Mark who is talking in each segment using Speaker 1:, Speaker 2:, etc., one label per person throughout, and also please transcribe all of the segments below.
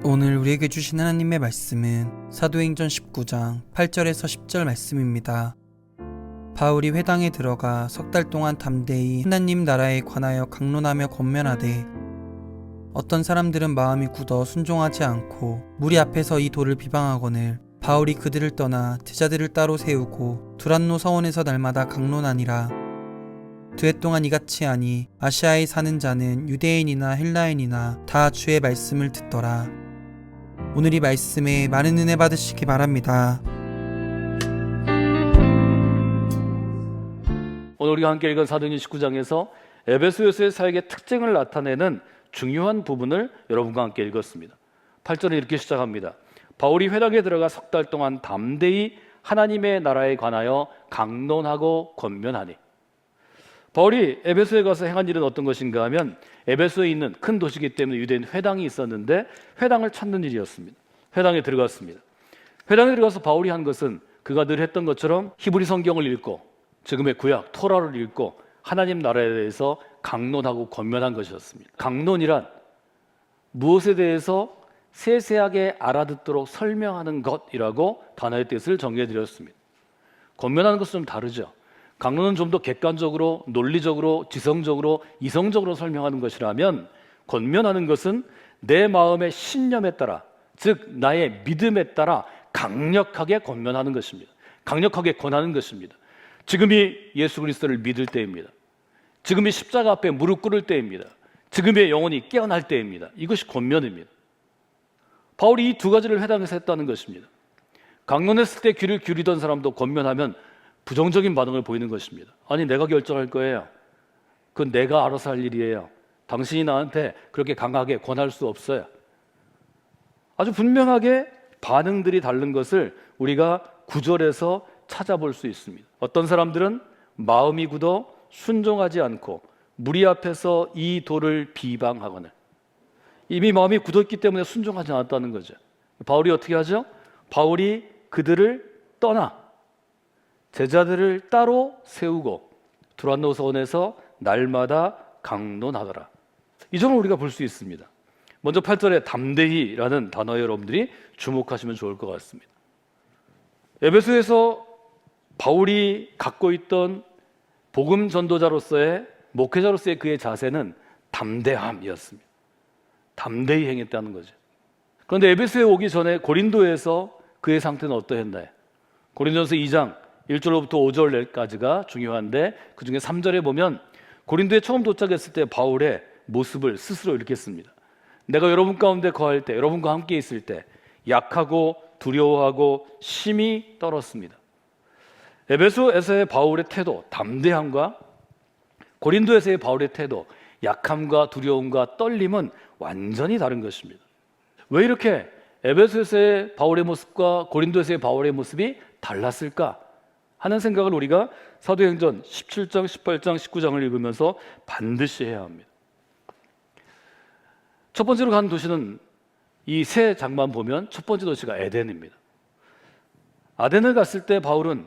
Speaker 1: 오늘 우리에게 주신 하나님의 말씀은 사도행전 19장 8절에서 10절 말씀입니다. 바울이 회당에 들어가 석 달 동안 담대히 하나님 나라에 관하여 강론하며 권면하되 어떤 사람들은 마음이 굳어 순종하지 않고 무리 앞에서 이 도를 비방하거늘 바울이 그들을 떠나 제자들을 따로 세우고 두란노 서원에서 날마다 강론하니라. 두해 동안 이같이 하니 아시아에 사는 자는 유대인이나 헬라인이나 다 주의 말씀을 듣더라. 오늘 이 말씀에 많은 은혜 받으시기 바랍니다.
Speaker 2: 오늘 우리가 함께 읽은 사도행전 19장에서 에베소서의 사역의 특징을 나타내는 중요한 부분을 여러분과 함께 읽었습니다. 8절은 이렇게 시작합니다. 바울이 회당에 들어가 석 달 동안 담대히 하나님의 나라에 관하여 강론하고 권면하니. 바울이 에베소에 가서 행한 일은 어떤 것인가 하면 에베소에 있는 큰 도시이기 때문에 유대인 회당이 있었는데 회당을 찾는 일이었습니다. 회당에 들어갔습니다. 회당에 들어가서 바울이 한 것은 그가 늘 했던 것처럼 히브리 성경을 읽고 지금의 구약 토라를 읽고 하나님 나라에 대해서 강론하고 권면한 것이었습니다. 강론이란 무엇에 대해서 세세하게 알아듣도록 설명하는 것이라고 단어의 뜻을 정리해 드렸습니다. 권면하는 것은 좀 다르죠. 강론은 좀 더 객관적으로, 논리적으로, 지성적으로, 이성적으로 설명하는 것이라면 권면하는 것은 내 마음의 신념에 따라, 즉 나의 믿음에 따라 강력하게 권면하는 것입니다. 강력하게 권하는 것입니다. 지금이 예수 그리스도를 믿을 때입니다. 지금이 십자가 앞에 무릎 꿇을 때입니다. 지금의 영혼이 깨어날 때입니다. 이것이 권면입니다. 바울이 이 두 가지를 회당에서 했다는 것입니다. 강론했을 때 귀를 기울이던 사람도 권면하면 부정적인 반응을 보이는 것입니다. 아니, 내가 결정할 거예요. 그건 내가 알아서 할 일이에요. 당신이 나한테 그렇게 강하게 권할 수 없어요. 아주 분명하게 반응들이 다른 것을 우리가 구절에서 찾아볼 수 있습니다. 어떤 사람들은 마음이 굳어 순종하지 않고 무리 앞에서 이 도를 비방하거나 이미 마음이 굳었기 때문에 순종하지 않았다는 거죠. 바울이 어떻게 하죠? 바울이 그들을 떠나 제자들을 따로 세우고 두란노 서원에서 날마다 강론하더라. 이 점을 우리가 볼 수 있습니다. 먼저 8절에 담대히라는 단어에 여러분들이 주목하시면 좋을 것 같습니다. 에베소에서 바울이 갖고 있던 복음 전도자로서의 목회자로서의 그의 자세는 담대함이었습니다. 담대히 행했다는 거죠. 그런데 에베소에 오기 전에 고린도에서 그의 상태는 어떠했나요? 고린도전서 2장 1절로부터 5절까지가 중요한데 그 중에 3절에 보면 고린도에 처음 도착했을 때 바울의 모습을 스스로 이렇게 씁니다. 내가 여러분 가운데 거할 때, 여러분과 함께 있을 때 약하고 두려워하고 심히 떨었습니다. 에베소에서의 바울의 태도, 담대함과 고린도에서의 바울의 태도, 약함과 두려움과 떨림은 완전히 다른 것입니다. 왜 이렇게 에베소에서의 바울의 모습과 고린도에서의 바울의 모습이 달랐을까 하는 생각을 우리가 사도행전 17장, 18장, 19장을 읽으면서 반드시 해야 합니다. 첫 번째로 간 도시는 이 세 장만 보면 첫 번째 도시가 에덴입니다. 아덴을 갔을 때 바울은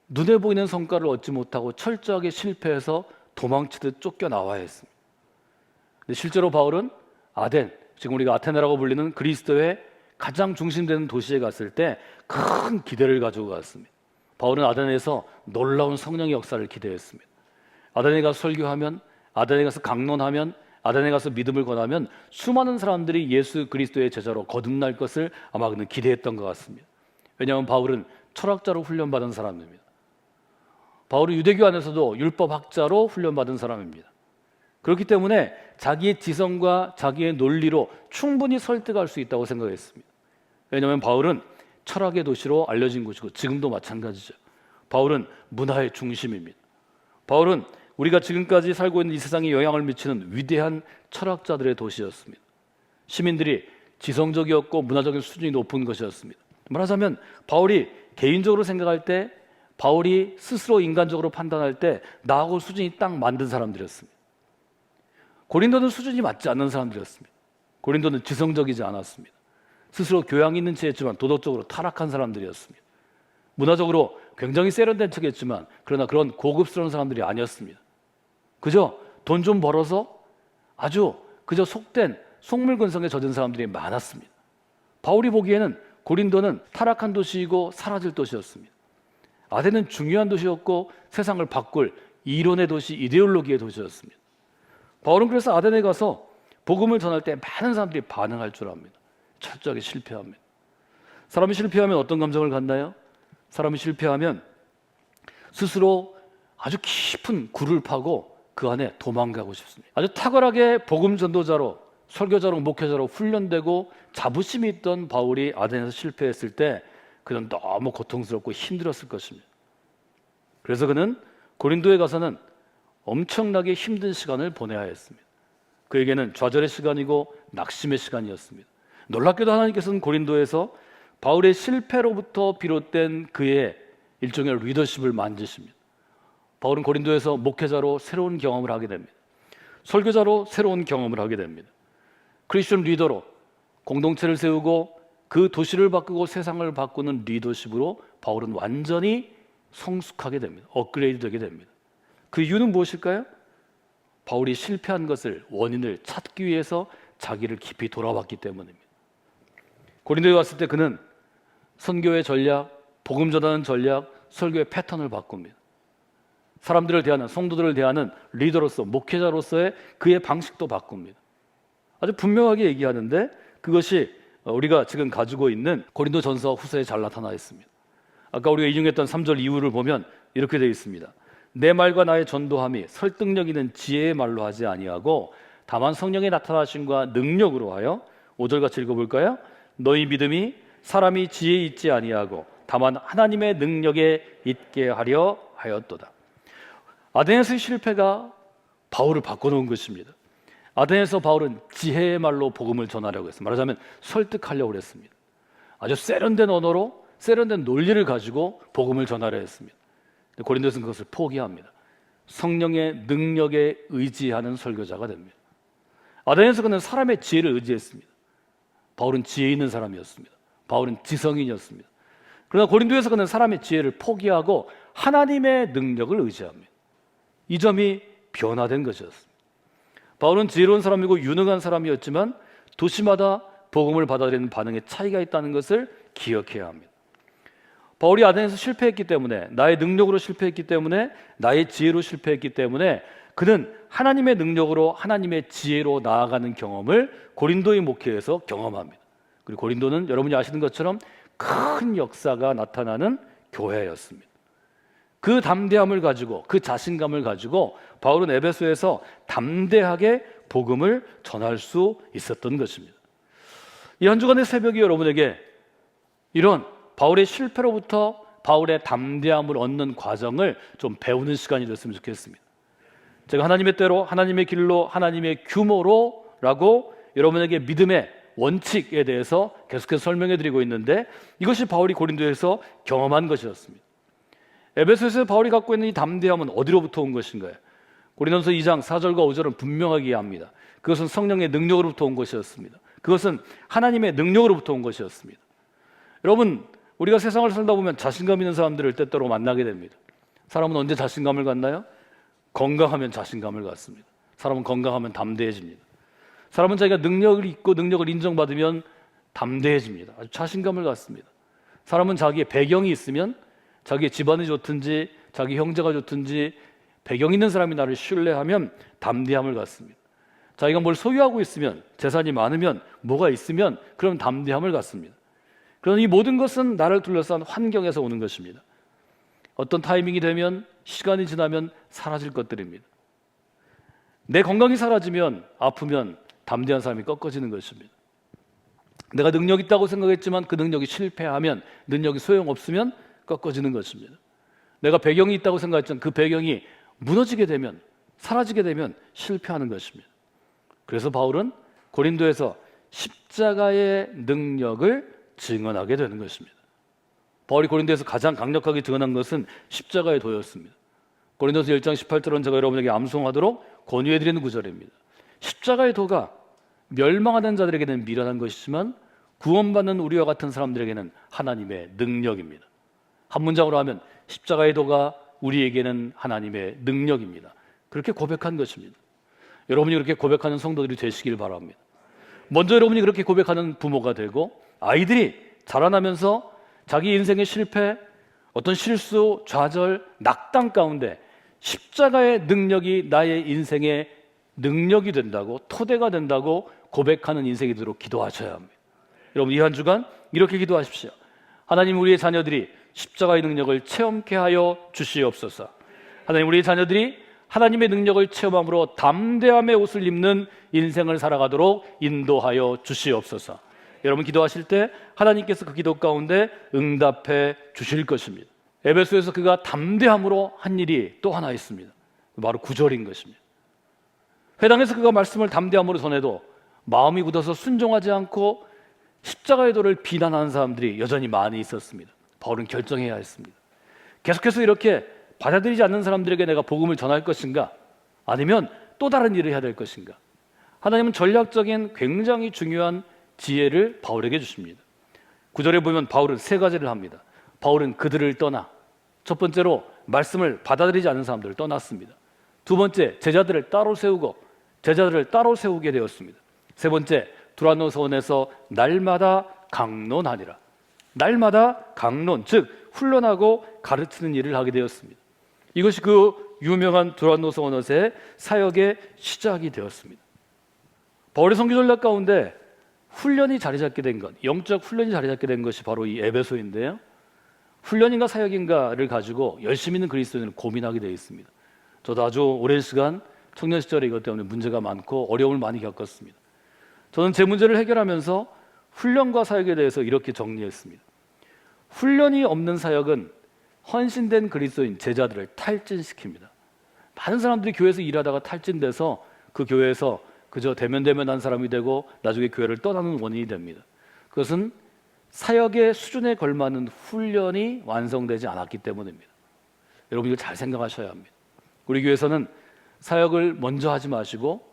Speaker 2: 눈에 보이는 성과를 얻지 못하고 철저하게 실패해서 도망치듯 쫓겨나와야 했습니다. 근데 실제로 바울은 아덴, 지금 우리가 아테네라고 불리는 그리스도의 가장 중심되는 도시에 갔을 때 큰 기대를 가지고 갔습니다. 바울은 아덴에서 놀라운 성령의 역사를 기대했습니다. 아덴에 가서 설교하면, 아덴에 가서 강론하면, 아덴에 가서 믿음을 권하면 수많은 사람들이 예수 그리스도의 제자로 거듭날 것을 아마 그는 기대했던 것 같습니다. 왜냐하면 바울은 철학자로 훈련받은 사람입니다. 바울은 유대교 안에서도 율법학자로 훈련받은 사람입니다. 그렇기 때문에 자기의 지성과 자기의 논리로 충분히 설득할 수 있다고 생각했습니다. 왜냐하면 바울은 철학의 도시로 알려진 곳이고 지금도 마찬가지죠. 바울은 문화의 중심입니다. 바울은 우리가 지금까지 살고 있는 이 세상에 영향을 미치는 위대한 철학자들의 도시였습니다. 시민들이 지성적이었고 문화적인 수준이 높은 것이었습니다. 말하자면 바울이 개인적으로 생각할 때, 바울이 스스로 인간적으로 판단할 때 나하고 수준이 딱 맞는 사람들이었습니다. 고린도는 수준이 맞지 않는 사람들이었습니다. 고린도는 지성적이지 않았습니다. 스스로 교양 있는 체했지만 도덕적으로 타락한 사람들이었습니다. 문화적으로 굉장히 세련된 척했지만 그러나 그런 고급스러운 사람들이 아니었습니다. 그저 돈 좀 벌어서 아주 그저 속된 속물근성에 젖은 사람들이 많았습니다. 바울이 보기에는 고린도는 타락한 도시이고 사라질 도시였습니다. 아덴은 중요한 도시였고 세상을 바꿀 이론의 도시, 이데올로기의 도시였습니다. 바울은 그래서 아덴에 가서 복음을 전할 때 많은 사람들이 반응할 줄 압니다. 철저하게 실패합니다. 사람이 실패하면 어떤 감정을 갖나요? 사람이 실패하면 스스로 아주 깊은 굴을 파고 그 안에 도망가고 싶습니다. 아주 탁월하게 복음 전도자로, 설교자로, 목회자로 훈련되고 자부심이 있던 바울이 아덴에서 실패했을 때 그는 너무 고통스럽고 힘들었을 것입니다. 그래서 그는 고린도에 가서는 엄청나게 힘든 시간을 보내야 했습니다. 그에게는 좌절의 시간이고 낙심의 시간이었습니다. 놀랍게도 하나님께서는 고린도에서 바울의 실패로부터 비롯된 그의 일종의 리더십을 만지십니다. 바울은 고린도에서 목회자로 새로운 경험을 하게 됩니다. 설교자로 새로운 경험을 하게 됩니다. 크리스천 리더로 공동체를 세우고 그 도시를 바꾸고 세상을 바꾸는 리더십으로 바울은 완전히 성숙하게 됩니다. 업그레이드 되게 됩니다. 그 이유는 무엇일까요? 바울이 실패한 것을, 원인을 찾기 위해서 자기를 깊이 돌아봤기 때문입니다. 고린도에 왔을 때 그는 선교의 전략, 복음 전하는 전략, 설교의 패턴을 바꿉니다. 사람들을 대하는, 성도들을 대하는 리더로서, 목회자로서의 그의 방식도 바꿉니다. 아주 분명하게 얘기하는데 그것이 우리가 지금 가지고 있는 고린도전서 후서에 잘 나타나 있습니다. 아까 우리가 인용했던 3절 이후를 보면 이렇게 되어 있습니다. 내 말과 나의 전도함이 설득력 있는 지혜의 말로 하지 아니하고 다만 성령의 나타나심과 능력으로 하여 5절 같이 읽어볼까요? 너희 믿음이 사람이 지혜에 있지 아니하고 다만 하나님의 능력에 있게 하려 하였도다. 아덴에서의 실패가 바울을 바꿔놓은 것입니다. 아덴에서 바울은 지혜의 말로 복음을 전하려고 했습니다. 말하자면 설득하려고 했습니다. 아주 세련된 언어로 세련된 논리를 가지고 복음을 전하려 했습니다. 고린도에서는 그것을 포기합니다. 성령의 능력에 의지하는 설교자가 됩니다. 아덴에서 그는 사람의 지혜를 의지했습니다. 바울은 지혜 있는 사람이었습니다. 바울은 지성인이었습니다. 그러나 고린도에서 그는 사람의 지혜를 포기하고 하나님의 능력을 의지합니다. 이 점이 변화된 것이었습니다. 바울은 지혜로운 사람이고 유능한 사람이었지만 도시마다 복음을 받아들이는 반응에 차이가 있다는 것을 기억해야 합니다. 바울이 아덴에서 실패했기 때문에, 나의 능력으로 실패했기 때문에, 나의 지혜로 실패했기 때문에 그는 하나님의 능력으로, 하나님의 지혜로 나아가는 경험을 고린도의 목회에서 경험합니다. 그리고 고린도는 여러분이 아시는 것처럼 큰 역사가 나타나는 교회였습니다. 그 담대함을 가지고, 그 자신감을 가지고 바울은 에베소에서 담대하게 복음을 전할 수 있었던 것입니다. 이 한 주간의 새벽이 여러분에게 이런 바울의 실패로부터 바울의 담대함을 얻는 과정을 좀 배우는 시간이 됐으면 좋겠습니다. 제가 하나님의 때로, 하나님의 길로, 하나님의 규모로 라고 여러분에게 믿음의 원칙에 대해서 계속해서 설명해 드리고 있는데 이것이 바울이 고린도에서 경험한 것이었습니다. 에베소에서 바울이 갖고 있는 이 담대함은 어디로부터 온 것인가요? 고린도서 2장 4절과 5절은 분명하게 이해합니다. 그것은 성령의 능력으로부터 온 것이었습니다. 그것은 하나님의 능력으로부터 온 것이었습니다. 여러분, 우리가 세상을 살다 보면 자신감 있는 사람들을 때때로 만나게 됩니다. 사람은 언제 자신감을 갖나요? 건강하면 자신감을 갖습니다. 사람은 건강하면 담대해집니다. 사람은 자기가 능력을 있고 능력을 인정받으면 담대해집니다. 아주 자신감을 갖습니다. 사람은 자기의 배경이 있으면, 자기의 집안이 좋든지 자기 형제가 좋든지 배경 있는 사람이 나를 신뢰하면 담대함을 갖습니다. 자기가 뭘 소유하고 있으면, 재산이 많으면, 뭐가 있으면 그럼 담대함을 갖습니다. 그러나 이 모든 것은 나를 둘러싼 환경에서 오는 것입니다. 어떤 타이밍이 되면, 시간이 지나면 사라질 것들입니다. 내 건강이 사라지면, 아프면 담대한 사람이 꺾어지는 것입니다. 내가 능력 있다고 생각했지만 그 능력이 실패하면, 능력이 소용없으면 꺾어지는 것입니다. 내가 배경이 있다고 생각했지만 그 배경이 무너지게 되면, 사라지게 되면 실패하는 것입니다. 그래서 바울은 고린도에서 십자가의 능력을 증언하게 되는 것입니다. 바울이 고린도에서 가장 강력하게 증언한 것은 십자가의 도였습니다. 고린도서 1장 18절은 제가 여러분에게 암송하도록 권유해드리는 구절입니다. 십자가의 도가 멸망하는 자들에게는 미련한 것이지만 구원받는 우리와 같은 사람들에게는 하나님의 능력입니다. 한 문장으로 하면 십자가의 도가 우리에게는 하나님의 능력입니다. 그렇게 고백한 것입니다. 여러분이 그렇게 고백하는 성도들이 되시길 바랍니다. 먼저 여러분이 그렇게 고백하는 부모가 되고 아이들이 자라나면서 자기 인생의 실패, 어떤 실수, 좌절, 낙담 가운데 십자가의 능력이 나의 인생의 능력이 된다고, 토대가 된다고 고백하는 인생이 되도록 기도하셔야 합니다. 여러분, 이 한 주간 이렇게 기도하십시오. 하나님, 우리의 자녀들이 십자가의 능력을 체험케 하여 주시옵소서. 하나님, 우리의 자녀들이 하나님의 능력을 체험함으로 담대함의 옷을 입는 인생을 살아가도록 인도하여 주시옵소서. 여러분, 기도하실 때 하나님께서 그 기도 가운데 응답해 주실 것입니다. 에베소에서 그가 담대함으로 한 일이 또 하나 있습니다. 바로 9절인 것입니다. 회당에서 그가 말씀을 담대함으로 전해도 마음이 굳어서 순종하지 않고 십자가의 도를 비난하는 사람들이 여전히 많이 있었습니다. 바울은 결정해야 했습니다. 계속해서 이렇게 받아들이지 않는 사람들에게 내가 복음을 전할 것인가, 아니면 또 다른 일을 해야 될 것인가. 하나님은 전략적인 굉장히 중요한 지혜를 바울에게 주십니다. 9절에 보면 바울은 세 가지를 합니다. 바울은 그들을 떠나, 첫 번째로 말씀을 받아들이지 않는 사람들을 떠났습니다. 두 번째, 제자들을 따로 세우게 되었습니다. 세 번째, 두란노 서원에서 날마다 강론하니라. 날마다 강론, 즉 훈련하고 가르치는 일을 하게 되었습니다. 이것이 그 유명한 두란노 서원의 사역의 시작이 되었습니다. 바울의 선교 전략 가운데 훈련이 자리 잡게 된 것, 영적 훈련이 자리 잡게 된 것이 바로 이 에베소인데요. 훈련인가 사역인가를 가지고 열심히 있는 그리스도인은 고민하게 되어 있습니다. 저도 아주 오랜 시간 청년 시절에 이것 때문에 문제가 많고 어려움을 많이 겪었습니다. 저는 제 문제를 해결하면서 훈련과 사역에 대해서 이렇게 정리했습니다. 훈련이 없는 사역은 헌신된 그리스도인 제자들을 탈진시킵니다. 많은 사람들이 교회에서 일하다가 탈진돼서 그 교회에서 그저 대면대면한 사람이 되고 나중에 교회를 떠나는 원인이 됩니다. 그것은 사역의 수준에 걸맞는 훈련이 완성되지 않았기 때문입니다. 여러분, 이걸 잘 생각하셔야 합니다. 우리 교회에서는 사역을 먼저 하지 마시고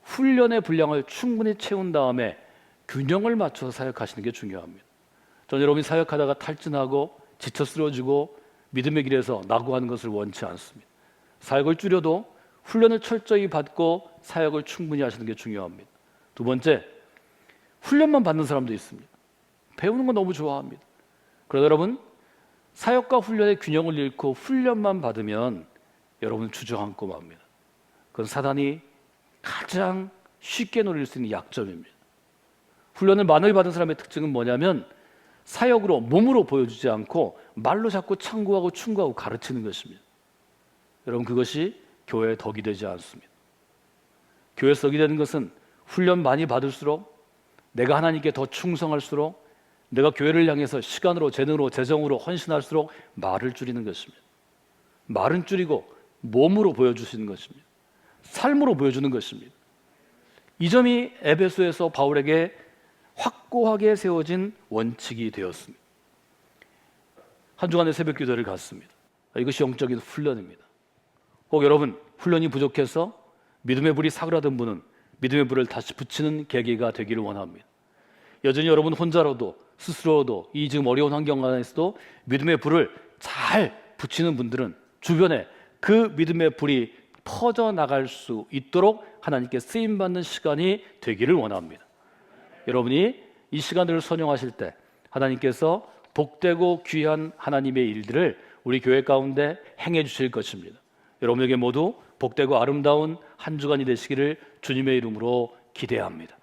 Speaker 2: 훈련의 분량을 충분히 채운 다음에 균형을 맞춰서 사역하시는 게 중요합니다. 저는 여러분이 사역하다가 탈진하고 지쳐 쓰러지고 믿음의 길에서 낙오하는 것을 원치 않습니다. 사역을 줄여도 훈련을 철저히 받고 사역을 충분히 하시는 게 중요합니다. 두 번째, 훈련만 받는 사람도 있습니다. 배우는 거 너무 좋아합니다. 그러나 여러분, 사역과 훈련의 균형을 잃고 훈련만 받으면 여러분은 주저앉고 맙니다. 그건 사단이 가장 쉽게 노릴 수 있는 약점입니다. 훈련을 많이 받은 사람의 특징은 뭐냐면 사역으로, 몸으로 보여주지 않고 말로 자꾸 참고하고 충고하고 가르치는 것입니다. 여러분, 그것이 교회의 덕이 되지 않습니다. 교회의 덕이 되는 것은 훈련 많이 받을수록, 내가 하나님께 더 충성할수록, 내가 교회를 향해서 시간으로, 재능으로, 재정으로 헌신할수록 말을 줄이는 것입니다. 말은 줄이고 몸으로 보여주시는 것입니다. 삶으로 보여주는 것입니다. 이 점이 에베소에서 바울에게 확고하게 세워진 원칙이 되었습니다. 한 주간의 새벽 기도를 갔습니다. 이것이 영적인 훈련입니다. 혹 여러분, 훈련이 부족해서 믿음의 불이 사그라든 분은 믿음의 불을 다시 붙이는 계기가 되기를 원합니다. 여전히 여러분 혼자로도 스스로도 이 지금 어려운 환경 안에서도 믿음의 불을 잘 붙이는 분들은 주변에 그 믿음의 불이 퍼져나갈 수 있도록 하나님께 쓰임받는 시간이 되기를 원합니다. 여러분이 이 시간들을 선용하실 때 하나님께서 복되고 귀한 하나님의 일들을 우리 교회 가운데 행해 주실 것입니다. 여러분에게 모두 복되고 아름다운 한 주간이 되시기를 주님의 이름으로 기대합니다.